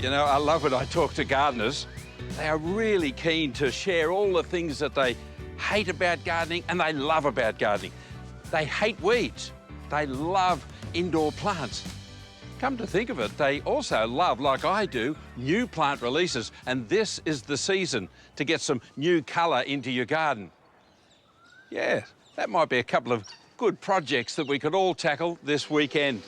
You know, I love when I talk to gardeners. They are really keen to share all the things that they hate about gardening and they love about gardening. They hate weeds. They love indoor plants. Come to think of it, they also love, like I do, new plant releases. And this is the season to get some new colour into your garden. Yeah, that might be a couple of good projects that we could all tackle this weekend.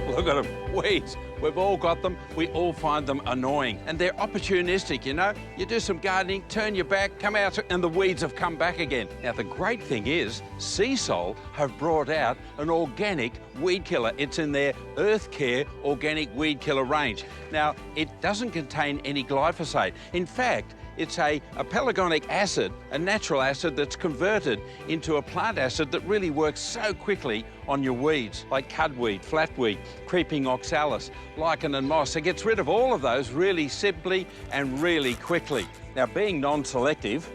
Look at them, weeds. We've all got them. We all find them annoying. And they're opportunistic, you know. You do some gardening, turn your back, come out, and the weeds have come back again. Now, the great thing is, Seasol have brought out an organic weed killer. It's in their Earth Care organic weed killer range. Now, it doesn't contain any glyphosate. In fact, it's a pelargonic acid, a natural acid that's converted into a plant acid that really works so quickly on your weeds, like cudweed, flatweed, creeping oxalis, lichen and moss. It gets rid of all of those really simply and really quickly. Now, being non-selective,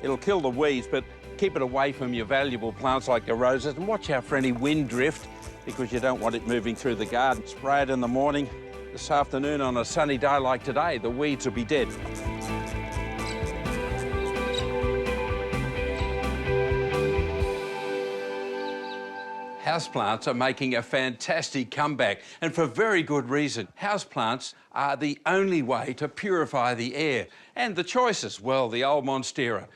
it'll kill the weeds, but keep it away from your valuable plants like your roses, and watch out for any wind drift because you don't want it moving through the garden. Spray it in the morning. This afternoon on a sunny day like today, the weeds will be dead. Houseplants are making a fantastic comeback, and for very good reason. Houseplants are the only way to purify the air. And the choices, well, the old Monstera.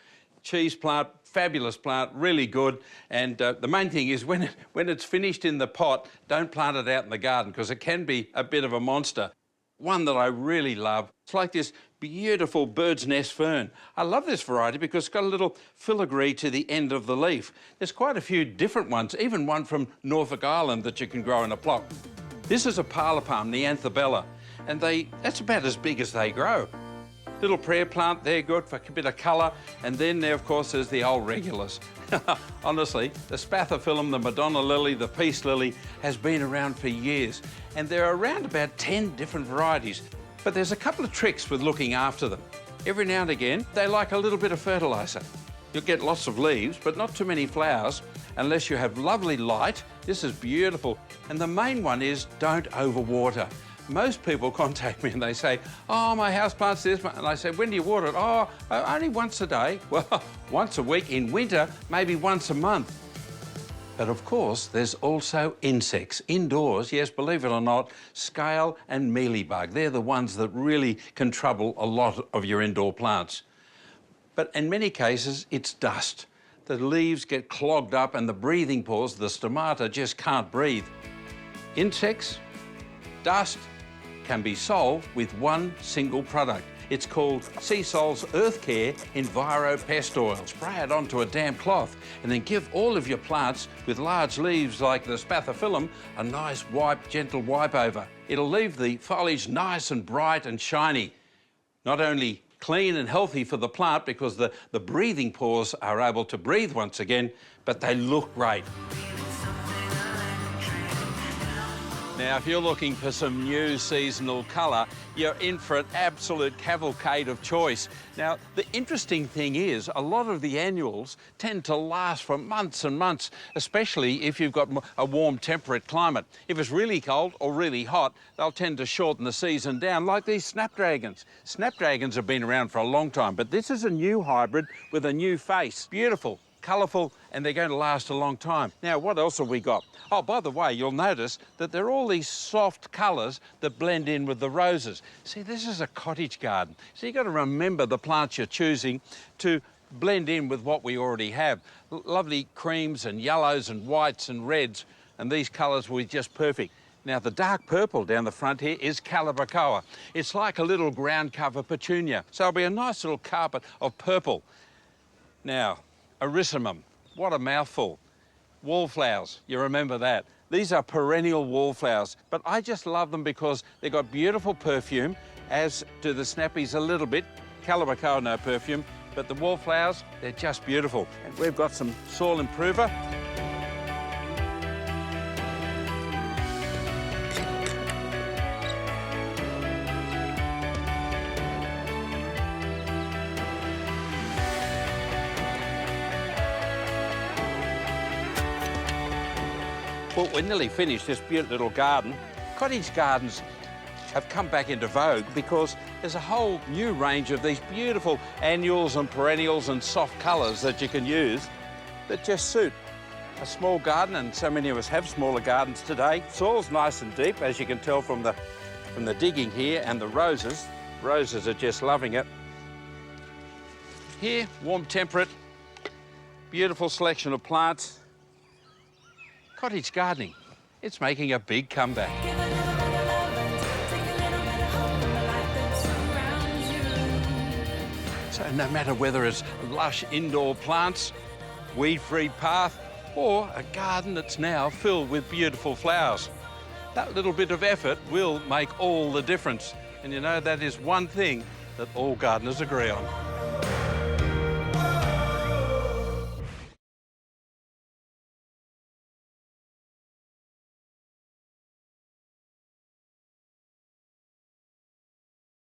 Cheese plant, fabulous plant, really good. And the main thing is when it's finished in the pot, don't plant it out in the garden because it can be a bit of a monster. One that I really love, it's like this beautiful bird's nest fern. I love this variety because it's got a little filigree to the end of the leaf. There's quite a few different ones, even one from Norfolk Island that you can grow in a plot. This is a parlour palm, the Anthabella, and that's about as big as they grow. Little prayer plant, they're good for a bit of colour, and then there, of course, is the old regulars. Honestly, the Spathiphyllum, the Madonna lily, the peace lily has been around for years, and there are around about 10 different varieties. But there's a couple of tricks with looking after them. Every now and again, they like a little bit of fertiliser. You'll get lots of leaves, but not too many flowers, unless you have lovely light. This is beautiful. And the main one is don't overwater. Most people contact me and they say, oh, my houseplant's this, and I say, when do you water it? Oh, only once a day. Well, once a week in winter, maybe once a month. But of course, there's also insects indoors. Yes, believe it or not, scale and mealybug. They're the ones that really can trouble a lot of your indoor plants. But in many cases, it's dust. The leaves get clogged up and the breathing pores, the stomata, just can't breathe. Insects, dust, can be solved with one single product. It's called Seasol's Earth Care Enviro Pest Oil. Spray it onto a damp cloth and then give all of your plants with large leaves like the Spathiphyllum a nice wipe, gentle wipe over. It'll leave the foliage nice and bright and shiny. Not only clean and healthy for the plant because the breathing pores are able to breathe once again, but they look great. Now, if you're looking for some new seasonal colour, you're in for an absolute cavalcade of choice. Now, the interesting thing is a lot of the annuals tend to last for months and months, especially if you've got a warm, temperate climate. If it's really cold or really hot, they'll tend to shorten the season down, like these snapdragons. Snapdragons have been around for a long time, but this is a new hybrid with a new face. Beautiful, colourful, and they're going to last a long time. Now, what else have we got? Oh, by the way, you'll notice that there are all these soft colours that blend in with the roses. See, this is a cottage garden, so you've got to remember the plants you're choosing to blend in with what we already have. Lovely creams and yellows and whites and reds, and these colours will be just perfect. Now, the dark purple down the front here is Calibrachoa. It's like a little ground cover petunia, so it'll be a nice little carpet of purple. Now, Erysimum, what a mouthful. Wallflowers, you remember that. These are perennial wallflowers, but I just love them because they've got beautiful perfume, as do the snappies a little bit. Calibrachoa, no perfume, but the wallflowers, they're just beautiful. And we've got some soil improver. Well, we're nearly finished this beautiful little garden. Cottage gardens have come back into vogue because there's a whole new range of these beautiful annuals and perennials and soft colours that you can use that just suit a small garden, and so many of us have smaller gardens today. Soil's nice and deep, as you can tell from the digging here, and the roses. Roses are just loving it. Here, warm, temperate, beautiful selection of plants. Cottage gardening, it's making a big comeback. So no matter whether it's lush indoor plants, weed-free path, or a garden that's now filled with beautiful flowers, that little bit of effort will make all the difference. And you know, that is one thing that all gardeners agree on.